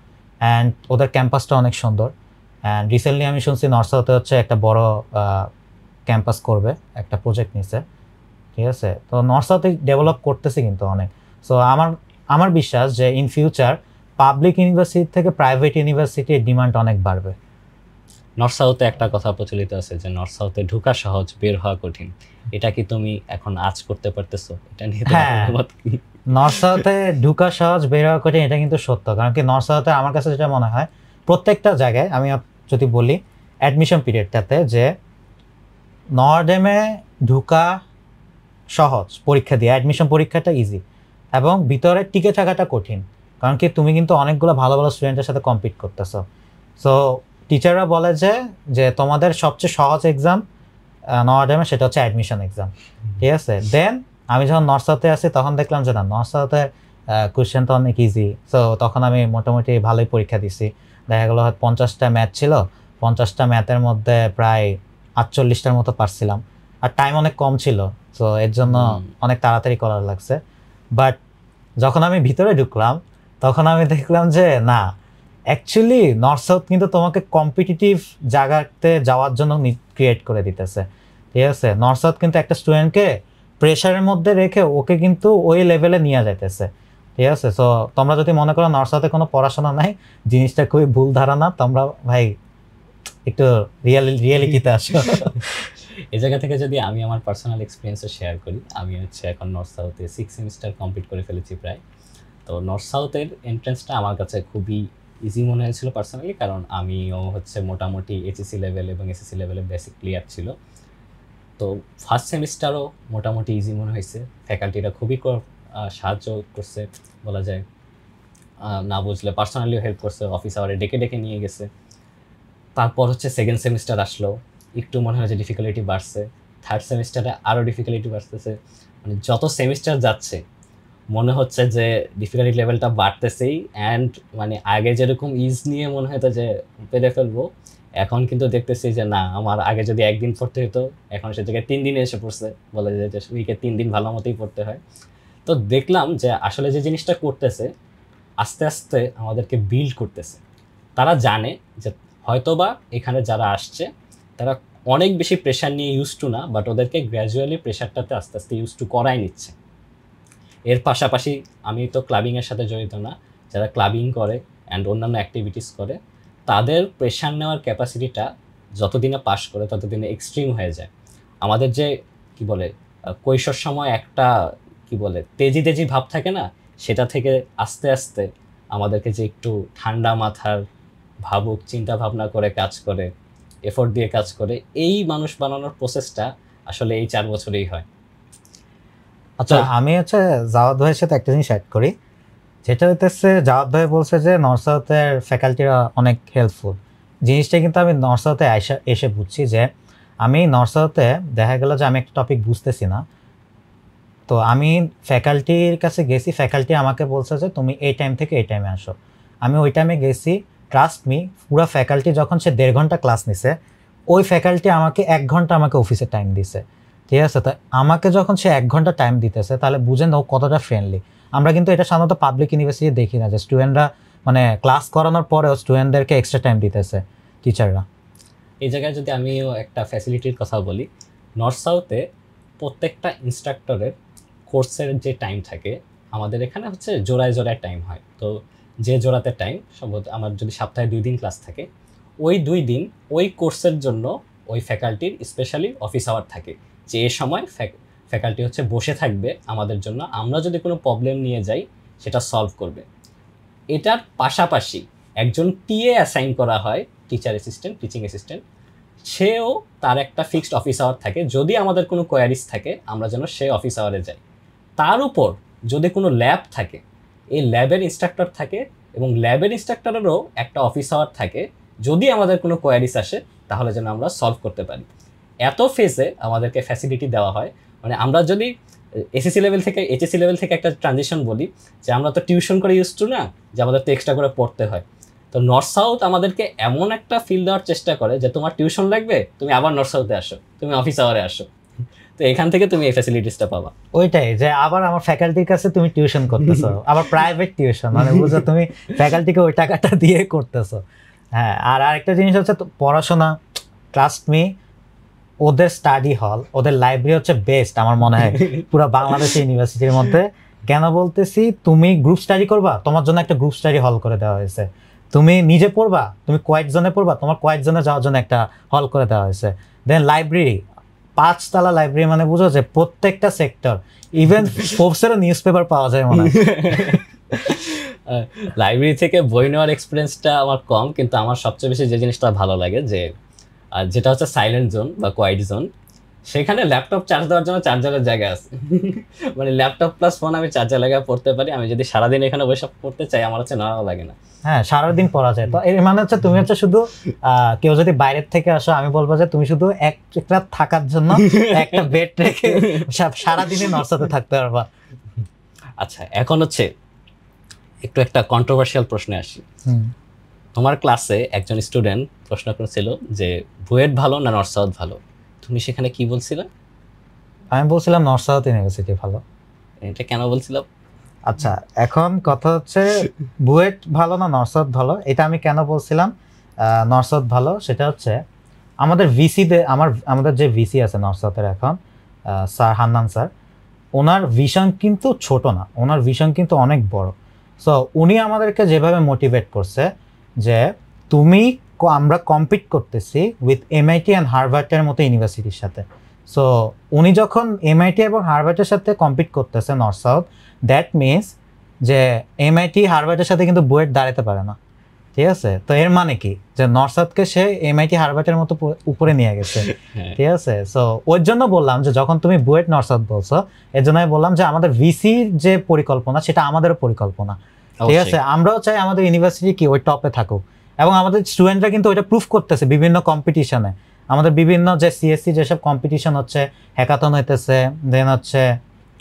অ্যান্ড ওদের ক্যাম্পাসটা অনেক সুন্দর। অ্যান্ড রিসেন্টলি আমি শুনছি নর্থ সাউথে হচ্ছে একটা বড় ক্যাম্পাস করবে, একটা প্রজেক্ট নিছে, ঠিক আছে? তো নর্থ সাউথে ডেভেলপ করতেছে কিন্তু অনেক। সো আমার বিশ্বাস যে ইন ফিউচার পাবলিক ইউনিভার্সিটি থেকে প্রাইভেট ইউনিভার্সিটির ডিমান্ড অনেক বাড়বে। নর্থ সাউথে একটা কথা প্রচলিত আছে যে নর্থ সাউথে ঢোকা সহজ, বের হওয়া কঠিন। এটা কি তুমি এখন আজ করতে পারতেছো? এটা নিয়ে নর্থ সাউথে ঢোকা সহজ, বের হওয়া কঠিন, এটা কিন্তু সত্য। কারণ কি নর্থ সাউথে আমার কাছে যেটা মনে হয়, প্রত্যেকটা জায়গায় আমি যদি বলি অ্যাডমিশন পিরিয়ডটাতে, যে নর্ডেমে ঢোকা সহজ, পরীক্ষা দিয়ে অ্যাডমিশন পরীক্ষাটা ইজি, এবং ভিতরে টিকে থাকাটা কঠিন। কারণ কি তুমি কিন্তু অনেকগুলো ভালো ভালো স্টুডেন্টের সাথে কম্পিট করতেছো। সো টিচাররা বলে যে তোমাদের সবচেয়ে সহজ এক্সাম নর্ডেমে সেটা হচ্ছে অ্যাডমিশন এক্সাম, ঠিক আছে? দেন আমি যখন নর্থ সাউথে আসি তখন দেখলাম যে না, নর্থ সাউথের কোয়েশ্চেন তো অনেক ইজি। সো তখন আমি মোটামুটি ভালোই পরীক্ষা দিছি। দেখা গেলো হয়তো 50টা ম্যাথ ছিল, 50টা ম্যাথের মধ্যে প্রায় 48টার মতো পারছিলাম, আর টাইম অনেক কম ছিল, সো এর জন্য অনেক তাড়াতাড়ি করার লাগছে। বাট যখন আমি ভিতরে ঢুকলাম তখন আমি দেখলাম যে না, অ্যাকচুয়ালি নর্থ সাউথ কিন্তু তোমাকে কম্পিটিটিভ জায়গাতে যাওয়ার জন্য ক্রিয়েট করে দিতেছে, ঠিক আছে? নর্থ সাউথ কিন্তু একটা স্টুডেন্টকে প্রেশারের মধ্যে রেখে ওকে কিন্তু ওই লেভেলে নিয়ে যাইতেছে, ঠিক আছে? সো তোমরা যদি মনে করো নর্থ সাউথে কোনো পড়াশোনা নাই, জিনিসটা খুবই ভুল ধারণা। তোমরা ভাই একটু রিয়েলিটিতে আসো। এই জায়গা থেকে যদি আমি আমার পার্সোনাল এক্সপিরিয়েন্সও শেয়ার করি, আমি হচ্ছে এখন নর্থ সাউথে 6 সেমিস্টার কমপ্লিট করে ফেলেছি প্রায়। তো নর্থ সাউথের এন্ট্রেন্সটা আমার কাছে খুবই ইজি মনে হয়েছিল পার্সোনালি, কারণ আমিও হচ্ছে মোটামুটি এইচএসসি লেভেল এবং এসএসসি লেভেলে বেসিক ক্লিয়ার ছিল। তো ফার্স্ট সেমিস্টারও মোটামুটি ইজি মনে হয়েছে। ফ্যাকাল্টিরা খুবই সাহায্য করছে বলা যায়, না বুঝলে পার্সোনালিও হেল্প করছে, অফিস আওয়ারে ডেকে ডেকে নিয়ে গেছে। তারপর হচ্ছে সেকেন্ড সেমিস্টার আসলো, একটু মনে হয় যে ডিফিকাল্টি বাড়ছে। থার্ড সেমিস্টারে আরও ডিফিকাল্টি বাড়তেছে। মানে যত সেমিস্টার যাচ্ছে মনে হচ্ছে যে ডিফিকাল্টি লেভেলটা বাড়তেছেই। অ্যান্ড মানে আগে যেরকম ইজ নিয়ে মনে হতো যে পেরে ফেলবো, এখন কিন্তু দেখতেছি যে না, আমার আগে যদি একদিন পড়তে হতো, এখন সে জায়গায় 3 দিনে এসে পড়ছে। বলা যায় যে উইকে 3 দিন ভালো মতোই পড়তে হয়। তো দেখলাম যে আসলে যে জিনিসটা করতেছে আস্তে আস্তে আমাদেরকে বিল্ড করতেছে। তারা জানে যে হয়তোবা এখানে যারা আসছে তারা অনেক বেশি প্রেশার নিয়ে ইউজ টু না, বাট ওদেরকে গ্র্যাজুয়ালি প্রেশারটাতে আস্তে আস্তে ইউজ টু করাই নিচ্ছে। এর পাশাপাশি আমি তো ক্লাবিংয়ের সাথে জড়িত না, যারা ক্লাবিং করে অ্যান্ড অন্যান্য অ্যাক্টিভিটিস করে, তাদের প্রেশার নেওয়ার ক্যাপাসিটিটা যতদিনে পাস করে ততদিনে এক্সট্রিম হয়ে যায়। আমাদের যে কি বলে কৈশোর সময় একটা কি বলে তেজি তেজি ভাব থাকে না, সেটা থেকে আস্তে আস্তে আমাদেরকে যে একটু ঠান্ডা মাথার ভাবুক, চিন্তা ভাবনা করে কাজ করে, এফোর্ট দিয়ে কাজ করে, এই মানুষ বানানোর প্রসেসটা আসলে এই 4 বছরেই হয়। আচ্ছা, আমি হচ্ছে জাওয়াদ ভাইয়ের সাথে একটা জিনিস অ্যাড করি, যেটা হইতেছে জাওয়াদ ভাই বলছে যে নর্থ সাউথের ফ্যাকাল্টিরা অনেক হেল্পফুল। জিনিসটা কিন্তু আমি নর্থ সাউথে এসে বুঝছি যে আমি নর্থ সাউথে দেখা গেল যে আমি একটা টপিক বুঝতেছি না, তো আমি ফ্যাকাল্টির কাছে গেছি, ফ্যাকাল্টি আমাকে বলছে যে তুমি এই টাইম থেকে এই টাইমে আসো। আমি ওই টাইমে গেছি, ট্রাস্ট মি, পুরো ফ্যাকাল্টি যখন সে 1.5 ঘন্টা ক্লাস নিছে, ওই ফ্যাকাল্টি আমাকে 1 ঘন্টা আমাকে অফিসে টাইম দিছে, ঠিক আছে? তো আমাকে যখন সে 1 ঘন্টা টাইম দিতেছে, তাহলে বুঝেন ও কতটা ফ্রেন্ডলি। আমরা কিন্তু এটা সাধারণত পাবলিক ইউনিভার্সিটি দেখি না, যে স্টুডেন্টরা মানে ক্লাস করানোর পরেও স্টুডেন্টদেরকে এক্সট্রা টাইম দিতেছে টিচাররা। এই জায়গায় যদি আমিও একটা ফ্যাসিলিটির কথা বলি, নর্থ সাউথে প্রত্যেকটা ইনস্ট্রাক্টরের কোর্সের যে টাইম থাকে, আমাদের এখানে হচ্ছে জোড়ায় জোড়ায় টাইম হয়। তো যে জোড়াতে টাইম, সম্ভবত আমার যদি সপ্তাহে 2 দিন ক্লাস থাকে, ওই 2 দিন ওই কোর্সের জন্য ওই ফ্যাকাল্টির স্পেশালি অফিস আওয়ার থাকে, যে এ সময় ফ্যাকাল্টি হচ্ছে বসে থাকবে আমাদের জন্য, আমরা যদি কোনো প্রবলেম নিয়ে যাই সেটা সলভ করবে। এটার পাশাপাশি একজন টিএ অ্যাসাইন করা হয়, টিচার অ্যাসিস্ট্যান্ট, টিচিং অ্যাসিস্ট্যান্ট, সেও তার একটা ফিক্সড অফিস আওয়ার থাকে, যদি আমাদের কোনো কোয়ারিজ থাকে আমরা যেন সে অফিস আওয়ারে যাই। তার উপর যদি কোনো ল্যাব থাকে, এই ল্যাবের ইনস্ট্রাক্টর থাকে এবং ল্যাবের ইনস্ট্রাক্টরেরও একটা অফিস আওয়ার থাকে, যদি আমাদের কোনো কোয়ারিজ আসে তাহলে যেন আমরা সলভ করতে পারি। এত ফেজে আমাদেরকে ফ্যাসিলিটি দেওয়া হয়। মানে আমরা যদি এসএসসি লেভেল থেকে এইচএসসি লেভেল থেকে একটা ট্রানজিশন বলি, যে আমরা তো টিউশন করে ইউজ টু না, যে আমাদের তো এক্সট্রা করে পড়তে হয়। তো নর্থ সাউথ আমাদেরকে এমন একটা ফিল দেওয়ার চেষ্টা করে যে তোমার টিউশন লাগবে, তুমি আবার নর্থ সাউথে আসো, তুমি অফিস আওয়ারে আসো, তো এখান থেকে তুমি এই ফ্যাসিলিটিসটা পাবা। ওইটাই যে আবার আমার ফ্যাকাল্টির কাছে তুমি টিউশন করতেছো, আবার প্রাইভেট টিউশন, মানে বুঝছো তুমি ফ্যাকাল্টিকে ওই টাকাটা দিয়ে করতেছো। হ্যাঁ, আর আরেকটা জিনিস হচ্ছে পড়াশোনা, ট্রাস্ট মি, ওদের স্টাডি হল, ওদের লাইব্রেরি হচ্ছে বেস্ট আমার মনে হয় পুরো বাংলাদেশ ইউনিভার্সিটির মধ্যে। কেন বলতেছি, তুমি গ্রুপ স্টাডি করবা, তোমার জন্য একটা গ্রুপ স্টাডি হল করে দেওয়া হয়েছে। তুমি নিজে পড়বা, তুমি কয়েকজনে পড়বা, তোমার কয়েকজনে যাওয়ার জন্য একটা হল করে দেওয়া হয়েছে। দেন লাইব্রেরি, 5 তলা লাইব্রেরি, মানে বুঝো যে প্রত্যেকটা সেক্টর, ইভেন ফোর্বসেরও নিউজ পেপার পাওয়া যায় মনে হয়। লাইব্রেরি থেকে বই নেওয়ার এক্সপিরিয়েন্সটা আমার কম, কিন্তু আমার সবচেয়ে বেশি যে জিনিসটা ভালো লাগে যে যেটা হচ্ছে সাইলেন্ট জোন বা কোয়াইট জোন, সেখানে ল্যাপটপ চার্জ দেওয়ার জন্য চার্জারের জায়গা আছে। মানে ল্যাপটপ প্লাস ফোন আমি চার্জার লাগায় পড়তে পারি। আমি যদি সারাদিন এখানে বসে পড়তে চাই আমার হচ্ছে নাড়াও লাগে না। হ্যাঁ, সারাদিন পড়া যায়। তো এর মানে হচ্ছে তুমি হচ্ছে শুধু কেউ যদি বাইরের থেকে আসো, আমি বলবো যে তুমি শুধু এক রাত থাকার জন্য একটা বেড রেখে সারাদিনই নর্সাতে থাকতে পারবা। আচ্ছা, এখন হচ্ছে একটু একটা কন্ট্রোভার্সিয়াল প্রশ্নে আসি। তোমার ক্লাসে একজন স্টুডেন্ট প্রশ্ন করেছিল যে বুয়েট ভালো না নর্থ সাউথ ভালো, তুমি সেখানে কি বলছিলে? আমি বলছিলাম নর্থ সাউথ ইউনিভার্সিটি ভালো। এটা কেন বলছিলাম? আচ্ছা, এখন কথা হচ্ছে বুয়েট ভালো না নর্থ সাউথ ভালো, এটা আমি কেন বলছিলাম নর্থ সাউথ ভালো, সেটা হচ্ছে আমাদের ভিসিতে, আমাদের যে ভিসি আছে নর্থ সাউথের এখন, স্যার হান্নান স্যার, ওনার ভিশন কিন্তু ছোট না, ওনার ভিশন কিন্তু অনেক বড়। সো উনি আমাদেরকে যেভাবে মোটিভেট করছে যে আমরা কম্পিট করতেছি উইথ এমআইটি অ্যান্ড হার্ভার্ডের মতো ইউনিভার্সিটির সাথে। সো উনি যখন এমআইটি এবং হার্ভার্ডের সাথে কম্পিট করতেছে নর্থ সাউথ, দ্যাট মিনস যে এমআইটি হার্ভার্ডের সাথে কিন্তু বুয়েট দাঁড়াতে পারে না, ঠিক আছে? তো এর মানে কি, যে নর্থ সাউথকে সে এমআইটি হার্ভার্ডের মতো উপরে নিয়ে গেছে, ঠিক আছে? সো ওর জন্য বললাম যে যখন তুমি বুয়েট নর্থ সাউথ বলছো, এর জন্য আমি বললাম যে আমাদের ভিসির যে পরিকল্পনা সেটা আমাদেরও পরিকল্পনা, ঠিক আছে? আমরাও চাই আমাদের ইউনিভার্সিটি কি ওই টপে থাকুক, এবং আমাদের স্টুডেন্টরা কিন্তু ওইটা প্রুফ করতেছে বিভিন্ন কম্পিটিশনে। আমাদের বিভিন্ন যে সিএসসি যেসব কম্পিটিশন হচ্ছে, হ্যাকাথন হইতেছে, দেন হচ্ছে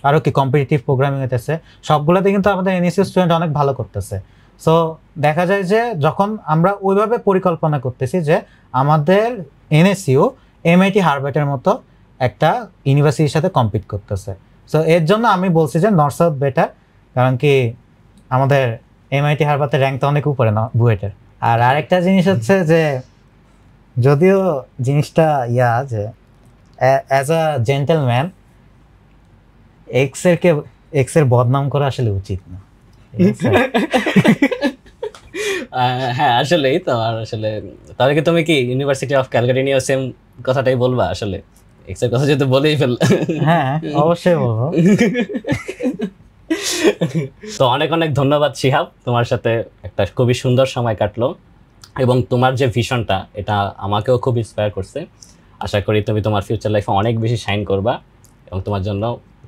আরও কি কম্পিটিটিভ প্রোগ্রামিং হইতেছে, সবগুলোতে কিন্তু আমাদের এনএসইউ স্টুডেন্ট অনেক ভালো করতেছে। সো দেখা যায় যে যখন আমরা ওইভাবে পরিকল্পনা করতেছি যে আমাদের এনএসইউ এমআইটি হার্ভার্ডের মতো একটা ইউনিভার্সিটির সাথে কম্পিট করতেছে। সো এর জন্য আমি বলছি যে নর্থ সাউথ বেটার, কারণ কি আমাদের এমআইটি হার্ভার্ডের র্যাঙ্কটা অনেক উপরে না বুয়েটের। আর আরেকটা জিনিস হচ্ছে যে যদিও জিনিসটা যে অ্যাজ আ জেন্টেলম্যান এক্সের বদনাম করা আসলে উচিত না। হ্যাঁ, আসলেই তো। আর আসলে তাহলে কি তুমি কি ইউনিভার্সিটি অফ ক্যালকাটা নিয়ে সেম কথাটাই বলবা? আসলে এক্সের কথা যেহেতু বলেই ফেল। হ্যাঁ, অবশ্যই বলবো। তো অনেক অনেক ধন্যবাদ শিহাব, তোমার সাথে একটা খুবই সুন্দর সময় কাটলো, এবং তোমার যে ভিশনটা এটা আমাকেও খুব ইন্সপায়ার করছে। আশা করি তুমি তোমার ফিউচার লাইফে অনেক বেশি শাইন করবা, এবং তোমার জন্য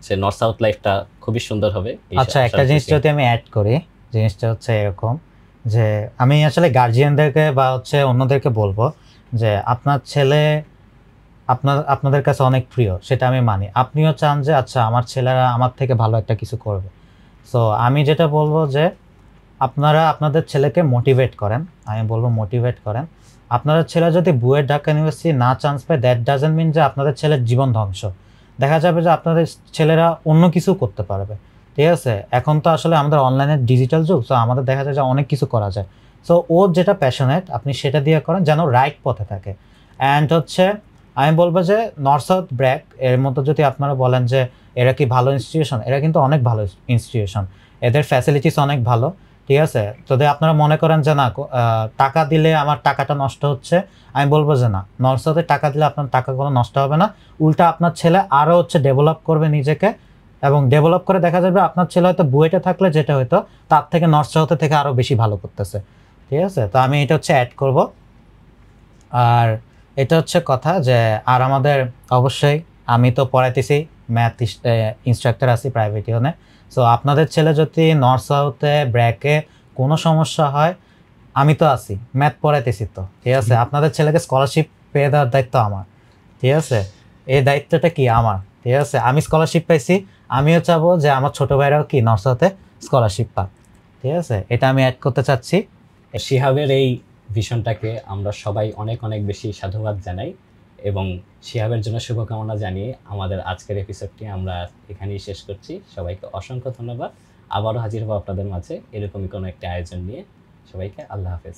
সে নর্থ সাউথ লাইফটা খুবই সুন্দর হবে। আচ্ছা, একটা জিনিস যদি আমি অ্যাড করি, জিনিসটা হচ্ছে এরকম যে আমি আসলে গার্জিয়ানদেরকে বা হচ্ছে অন্যদেরকে বলবো যে আপনার ছেলে আপনাদের কাছে অনেক প্রিয়, সেটা আমি মানি। আপনিও চান যে আচ্ছা আমার ছেলেরা আমার থেকে ভালো একটা কিছু করবে। সো আমি যেটা বলবো যে আপনারা আপনাদের ছেলেকে মোটিভেট করেন, আমি বলবো মোটিভেট করেন। আপনাদের ছেলে যদি বুয়েট ঢাকা ইউনিভার্সিটি না চান্স পায়, দ্যাট ডাজন্ট মিন যে আপনাদের ছেলের জীবন ধ্বংস। দেখা যাবে যে আপনাদের ছেলেরা অন্য কিছু করতে পারবে, ঠিক আছে? এখন তো আসলে আমাদের অনলাইনের ডিজিটাল যুগ, সো আমাদের দেখা যায় যে অনেক কিছু করা যায়। সো ওর যেটা প্যাশনেট আপনি সেটা দিয়ে করেন, যেন রাইট পথে থাকে। অ্যান্ড হচ্ছে আমি বলবো যে নর্থ সাউথ ব্র্যাক এর মতো যদি আপনারা বলেন যে এরা কি ভালো ইনস্টিটিউশন, এরা কিন্তু অনেক ভালো ইনস্টিটিউশন, এদের ফ্যাসিলিটিস অনেক ভালো। ঠিক আছে। যদি আপনারা মনে করেন যে না টাকা দিলে আমার টাকাটা নষ্ট হচ্ছে, আমি বলবো যে না, নর্থ সাউথে টাকা দিলে আপনার টাকা কোনো নষ্ট হবে না, উল্টা আপনার ছেলে আরো হচ্ছে ডেভেলপ করবে নিজেকে, এবং ডেভেলপ করে দেখা যাবে আপনার ছেলে হয়তো বুয়েটে থাকলে যেটা হয়তো তার থেকে নর্থ সাউথে থেকে আরো বেশি ভালো করতেছে। ঠিক আছে, তো আমি এটা হচ্ছে অ্যাড করব। আর এটা হচ্ছে কথা যে আর আমাদের অবশ্যই আমি তো পড়াইতেছি, ম্যাথ ইনস্ট্রাক্টর আছি প্রাইভেট ইউনে। সো আপনাদের ছেলে যদি নর্থ সাউথে ব্র্যাকে কোনো সমস্যা হয়, আমি তো আছি, ম্যাথ পড়াইতেছি তো, ঠিক আছে। আপনাদের ছেলেকে স্কলারশিপ পেয়ে দেওয়ার দায়িত্ব আমার, ঠিক আছে। এই দায়িত্বটা কি আমার, ঠিক আছে। আমি স্কলারশিপ পাইছি, আমিও চাবো যে আমার ছোট ভাইরাও কি নর্থ সাউথে স্কলারশিপ পাক, ঠিক আছে। এটা আমি অ্যাড করতে চাচ্ছি। শিহাবের এই ভিশনটাকে আমরা সবাই অনেক অনেক বেশি সাধুবাদ জানাই এবং শিহাবের জন্য শুভকামনা জানিয়ে আমাদের আজকের এপিসোডটি আমরা এখানেই শেষ করছি। সবাইকে অসংখ্য ধন্যবাদ। আবারও হাজির হবো আপনাদের মাঝে এরকমই কোনো একটা আয়োজন নিয়ে। সবাইকে আল্লাহ হাফেজ।